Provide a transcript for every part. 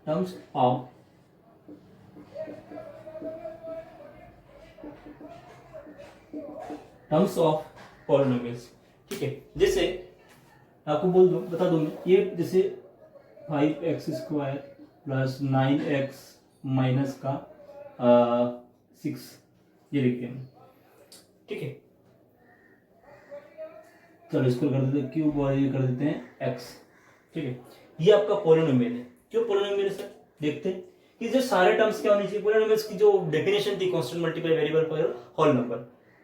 Terms of polynomials. ठीक है, जैसे आपको बता दूं मैं, ये जैसे 5x² प्लस 9x माइनस का 6 ये लिखते हैं। ठीक है, चलो इसको कर देते हैं क्यूब और ये कर देते हैं x। ठीक है, ये आपका पॉलिनोमियल है। क्यों पॉलिनोमियल है सर, देखते हैं कि जो सारे टर्म्स क्या होने चाहिए। पॉलिनोमियल्स की जो डेफिनेशन थी, कांस्टेंट मल्टीप्लाई वेरिएबल पर whole number.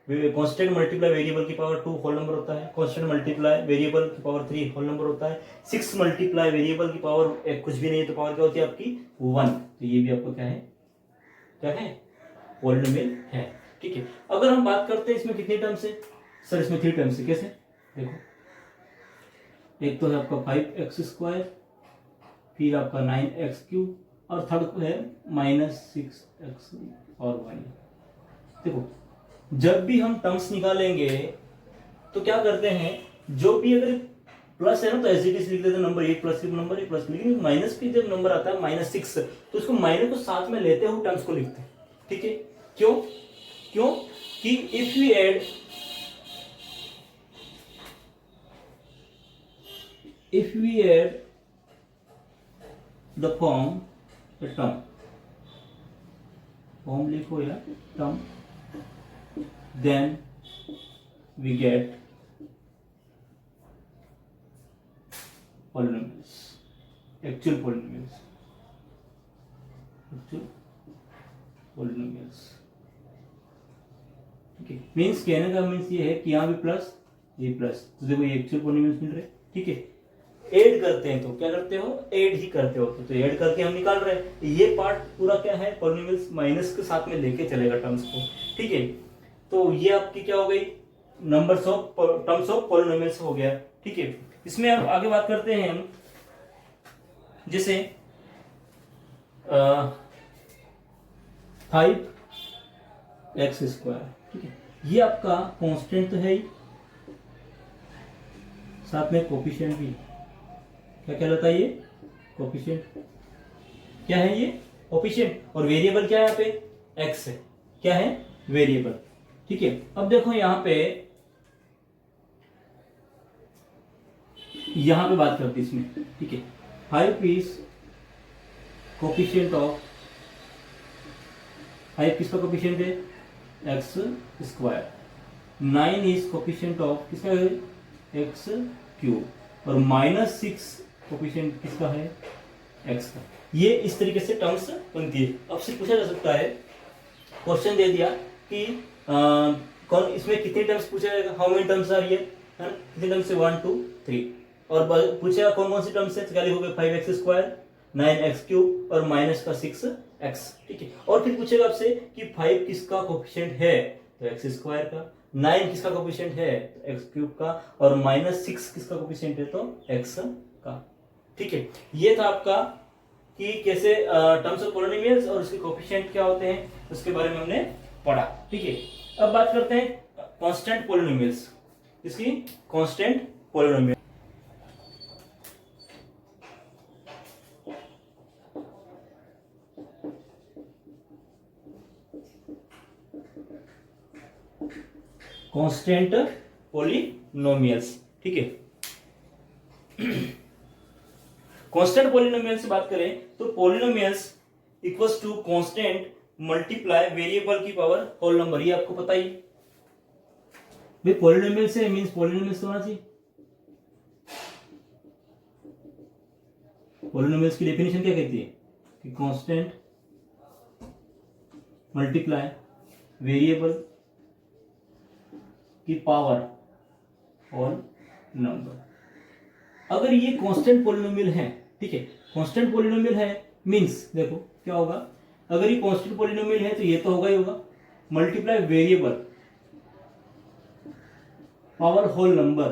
Constant multiply variable की पावर 2 होल नंबर होता है, कांस्टेंट मल्टीप्लाई वेरिएबल की पावर 3 होल नंबर होता है, 6 मल्टीप्लाई वेरिएबल की पावर कुछ भी नहीं है तो पावर क्या होती है आपकी 1। तो ये भी आपको क्या है पॉलिनोमियल है। ठीक है, अगर हम बात करते हैं इसमें कितने टर्म्स है सर, इसमें 3 टर्म्स है। कैसे, देखो, एक तो है आपका 5x², फिर आपका 9x³ और थर्ड है -6x और y। देखो, जब भी हम टर्म्स निकालेंगे तो क्या करते हैं, जो भी अगर प्लस है ना तो एज इट इज लिख देते हैं नंबर 8 प्लस नंबर 1 प्लस, लेकिन माइनस की जब नंबर आता है -6 तो उसको माइनस को साथ में लेते हुए टर्म्स को लिखते हैं। ठीक है, क्यों क्यों कि if we add the form लिखो या term, then we get polynomials, actual polynomials। ठीक है, मीन्स कहने का मीन्स ये है कि यहाँ भी प्लस ये प्लस, तो देखो ये एक्चुअल पॉलिनोमियल्स मिल रहे। ठीक है, ऐड करते हैं तो क्या करते हो, ऐड ही करते हो, तो ऐड करके हम निकाल रहे हैं। ये पार्ट पूरा क्या है, पॉलिनोमियल्स माइनस के साथ में लेके चलेगा टर्म्स को। ठीक है, तो ये आपकी क्या हो गई, टर्म्स ऑफ पॉलिनोमियल्स हो गया। ठीक है, इसमें अब आगे बात करते हैं हम, जैसे 5x²। ठीक है, ये आपका कांस्टेंट तो है ही, साथ में कोफिशिएंट भी। क्या कहलाता है ये, कोफिशिएंट। क्या है ये, कोफिशिएंट। और वेरिएबल क्या है यहाँ पे, x है। क्या है, वेरिएबल। ठीक है, अब देखो यहाँ पे बात करते हैं इसमें। ठीक है, 5 इज कोफिशिएंट ऑफ, 5 किसका कोफिशिएंट है, x²। 9 इज कोफिशिएंट ऑफ किसका है, x³ और -6 कोफिशिएंट किसका है, x का। ये इस तरीके से टर्म्स बनती है। अब से पूछा जा सकता है, क्वेश्चन दे दिया कि कौन इसमें कितने टर्म्स पूछा जाएगा, how many terms are here, है ना, कितने टर्म्स है 1 2 3, और पूछेगा कौन कौन सी टर्म्स है, तो क्या लिखोगे 5x², 9x³ और -6x। ठीक है, और फिर पूछेगा आपसे कि 5 किसका कोफिशिएंट है, तो x² का, 9 किसका कोफिशिएंट है, तो x³ का, और -6 किसका कोफिशिएंट है, तो x का। ठीक है, ये था आपका कि कैसे टर्म्स ऑफ पॉलिनोमियल्स और उसके कोफिशिएंट क्या होते हैं उसके बारे में हमने पढ़ा। ठीक है, अब बात करते हैं कांस्टेंट पॉलिनोमियल्स। इसकी कांस्टेंट पॉलिनोमियल, कांस्टेंट पॉलिनोमियल्स। ठीक है, कांस्टेंट पॉलिनोमियल से बात करें तो polynomials equals to constant multiply variable की पावर होल नंबर। ये आपको पता ही भाई, पॉलिनोमियल से मींस पॉलिनोमियल्स होना चाहिए। पॉलिनोमियल्स की डेफिनेशन क्या कहती है कि कांस्टेंट मल्टीप्लाई वेरिएबल की पावर होल नंबर। अगर ये कांस्टेंट पॉलिनोमियल है, ठीक है, कांस्टेंट पॉलिनोमियल है मींस देखो क्या होगा, अगर ये कांस्टेंट पॉलिनोमियल है तो ये तो होगा ही होगा, multiply variable power whole number.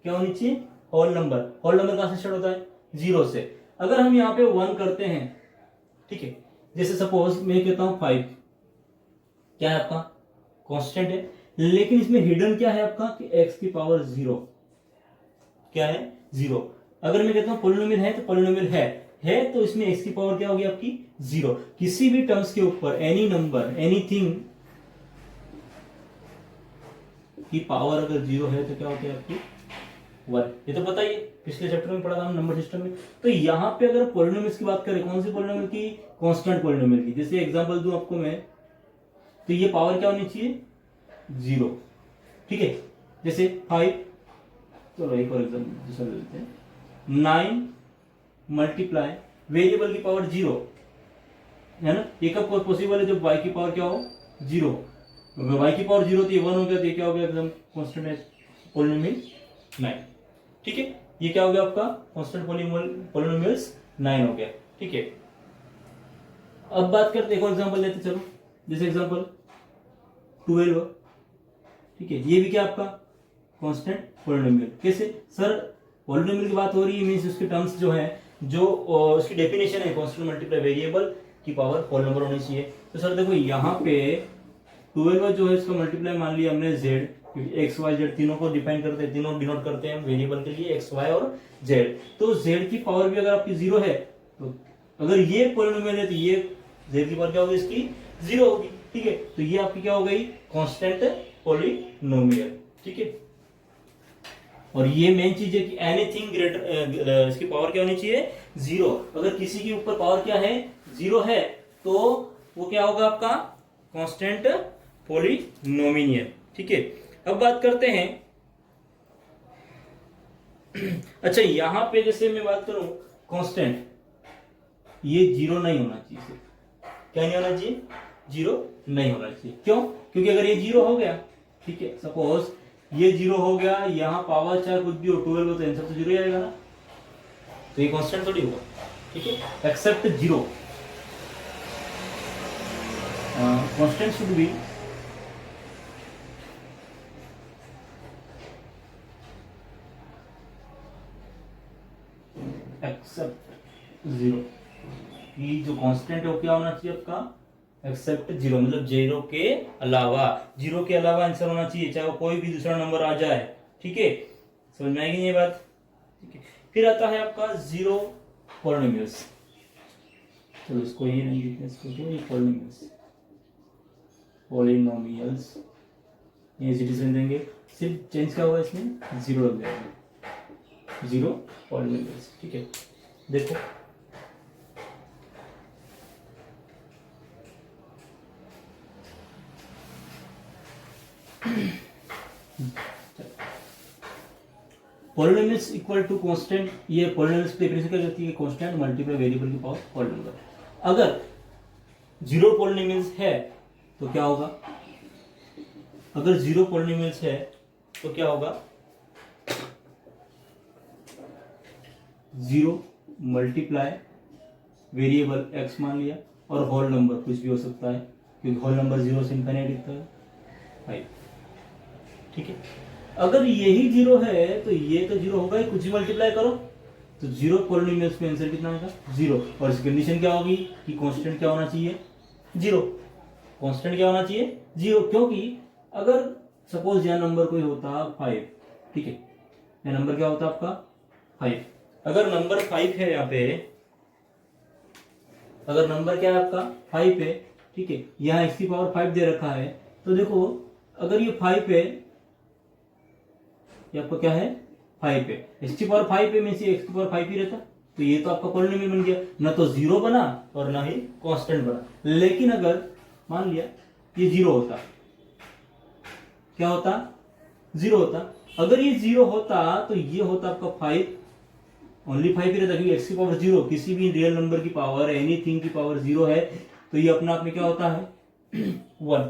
क्या होनी चाहिए, होल नंबर। होल नंबर कहां से स्टार्ट होता है, 0 से। अगर हम यहां पे 1 करते हैं, ठीक है, जैसे सपोज मैं कहता हूं 5, क्या है आपका कांस्टेंट है, लेकिन इसमें हिडन क्या है आपका कि x की पावर 0 क्या है, 0। अगर मैं कहता हूं पॉलिनोमियल है तो पॉलिनोमियल है, है तो इसमें x की पावर क्या होगी आपकी 0। किसी भी टर्म्स के ऊपर एनी नंबर एनीथिंग की पावर अगर 0 है तो क्या होती है आपकी 1। ये तो पता ही है, पिछले चैप्टर में पढ़ा था हम नंबर सिस्टम में। तो यहाँ पे अगर पॉलिनोमियल्स की बात करें, कौन सी पॉलिनोमियल की, कांस्टेंट पॉलिनोमियल की। जैसे एग्जांपल दूं आपको मैं, तो ये पावर क्या होनी चाहिए 0, ठीक है। जैसे 5, चलो एक और एग्जांपल दूसरा ले लेते हैं, 9 मल्टीप्लाई वेरिएबल की पावर 0 है ना, ये कब पॉसिबल है, जब y की पावर क्या हो 0। अगर y की पावर 0 तो ये 1 हो गया, तो ये क्या हो गया एकदम कांस्टेंट है पॉलिनोमियल 9, ठीक है। ये क्या हो गया आपका कांस्टेंट पॉलिनोमियल्स 9 हो गया, ठीक है। अब बात करते एक और एग्जांपल लेते चलो, जैसे एग्जांपल 12, ठीक है। ये भी क्या आपका कांस्टेंट पॉलिनोमियल। कैसे सर, पॉलिनोमियल की बात हो रही है, मींस उसके टर्म्स जो है, जो उसकी डेफिनेशन है कांस्टेंट मल्टीप्लाई वेरिएबल की पावर होल नंबर होनी चाहिए। तो सर देखो यहाँ पे 12 जो है इसका मल्टीप्लाई मान लिया हमने z, एक्स वाई जेड तीनों को डिफाइन करते हैं, तीनों डिनोट करते हैं वेरिएबल के लिए एक्स वाई और जेड। तो z की पावर भी अगर आपकी 0 है, तो अगर ये पॉलिनोमियल है तो ये z की पावर क्या होगी इसकी 0 होगी, ठीक है। तो ये आपकी क्या हो गई कांस्टेंट पॉलिनोमियल, ठीक है। और ये मेन चीज है कि एनीथिंग ग्रेटर, इसकी पावर क्या होनी चाहिए 0। अगर किसी के ऊपर पावर क्या है 0 है तो वो क्या होगा आपका कांस्टेंट पॉलिनोमियल, ठीक है। अब बात करते हैं अच्छा यहां पे जैसे मैं बात करूं कांस्टेंट, ये 0 नहीं होना चाहिए, क्या नहीं होना चाहिए 0 नहीं होना चाहिए। क्यों? क्योंकि अगर ये 0 हो गया, ठीक है, सपोज ये 0 हो गया, यहाँ पावर चाहे कुछ भी हो 12 हो तो आंसर तो 0 ही आएगा ना, तो ये कांस्टेंट थोड़ी होगा, ठीक है। Except 0 constant should be except 0। ये जो कांस्टेंट है वो क्या होना चाहिए आपका एक्सेप्ट 0, मतलब 0 के अलावा, 0 के अलावा आंसर होना चाहिए, चाहे वो कोई भी दूसरा नंबर आ जाए, ठीक है। समझ में आएगी ये बात, ठीक है। फिर आता है आपका 0 पॉलिनोमियल्स, चलो इसको ये नहीं लिखते, इसको जो ये पॉलिनोमियल्स ये सिटीजन देंगे, सिर्फ चेंज क्या होगा इसमें 0 लग जाएगा, 0 पॉलिनोमियल्स, ठीक है। देखो पॉलिनोमियल्स इक्वल टू कांस्टेंट, ये पॉलिनोमियल्स की डेफिनेशन क्या कहती है कांस्टेंट मल्टीप्लाई वेरिएबल की पावर होल नंबर। अगर 0 पॉलिनोमियल्स है तो क्या होगा, अगर 0 पॉलिनोमियल्स है तो क्या होगा 0 मल्टीप्लाई वेरिएबल x मान लिया और होल नंबर कुछ भी हो सकता है, क्योंकि होल नंबर 0 से इनफिनिट दिखता है 5, ठीक है। अगर यही 0 है तो ये तो 0 होगा ही, कुछ भी मल्टीप्लाई करो तो 0 पॉलिनोमियल्स में आंसर कितना आएगा 0। और इसकी कंडीशन क्या होगी कि कांस्टेंट क्या होना चाहिए 0, कांस्टेंट क्या होना चाहिए 0, क्योंकि अगर सपोज यह नंबर कोई होता 5, ठीक है, यह नंबर क्या होता आपका 5, अगर नंबर 5 है यहाँ पे, अगर नंबर क्या है आपका 5 है, ठीक है, यहाँ x की पावर 5 दे रखा है, तो देखो अगर ये 5 है, ये आपका क्या है 5 है, x की पावर 5 है, मींस ये x की पावर 5 ही रहता, तो ये तो आपका पॉलिनोमियल बन गया, ना तो 0 बना और ना ही कांस्टेंट बना। लेकिन अगर मान लिया ये 0 होता, क्या होता 0 होता, अगर ये 0 होता तो ये होता आपका 5, ओनली 5 ही रहता, क्योंकि x की पावर 0, किसी भी रियल नंबर की पावर एनीथिंग की पावर 0 है तो ये अपना आप में क्या होता है 1,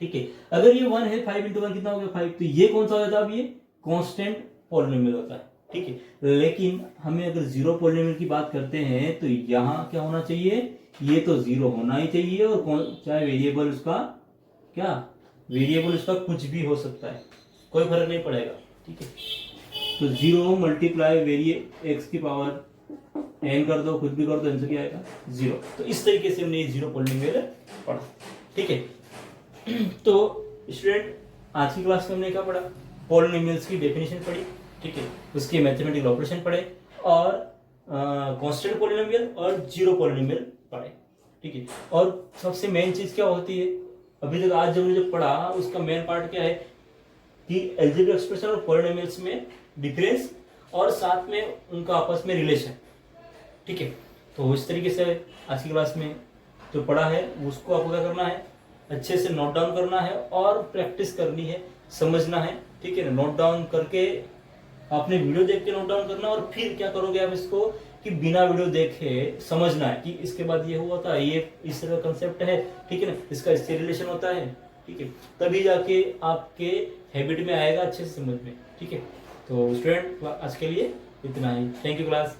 ठीक है। अगर ये 1 है, 5 इंटू 1 कितना हो गया 5, तो ये कौन सा हो जाता है, अब ये कांस्टेंट पॉलिनोमियल होता है, ठीक है। लेकिन हमें अगर 0 पॉलिनोमियल की बात करते हैं तो यहाँ क्या होना चाहिए, ये तो 0 होना ही चाहिए, और चाहे वेरिएबल उसका क्या, वेरिएबल उसका कुछ भी हो सकता है, कोई फर्क नहीं पड़ेगा, ठीक है। तो 0 मल्टीप्लाई वेरिए x की पावर n कर दो, कुछ भी कर दो, आंसर क्या आएगा 0। तो इस तरीके से हमने 0 पॉलिनोमियल पढ़ा, ठीक है। तो स्टूडेंट आज की क्लास में हमने क्या पढ़ा, पॉलिनोमियल्स की डेफिनेशन पढ़ी, ठीक है, उसके मैथमेटिकल ऑपरेशन पढ़े, और कांस्टेंट पॉलिनोमियल और जीरो पॉलिनोमियल पढ़े, ठीक है। और सबसे मेन चीज क्या होती है, अभी तक आज हमने जो पढ़ा उसका मेन पार्ट क्या है कि अलजेब्रिक एक्सप्रेशन और पॉलिनोमियल्स में डिफरेंस और साथ में उनका आपस में रिलेशन, ठीक है। तो इस तरीके से आज की क्लास में जो पढ़ा है उसको आपको क्या करना है, अच्छे से नोट डाउन करना है और प्रैक्टिस करनी है, समझना है, ठीक है ना। नोट डाउन करके आपने वीडियो देख के नोट डाउन करना, और फिर क्या करोगे आप इसको कि बिना वीडियो देखे समझना है कि इसके बाद ये हुआ था, ये इस तरह कंसेप्ट है, ठीक है ना, इसका इससे रिलेशन होता है, ठीक है। तभी जाके आपके हैबिट में आएगा अच्छे से समझ में, ठीक है। तो स्टूडेंट आज के लिए इतना ही। Thank you class.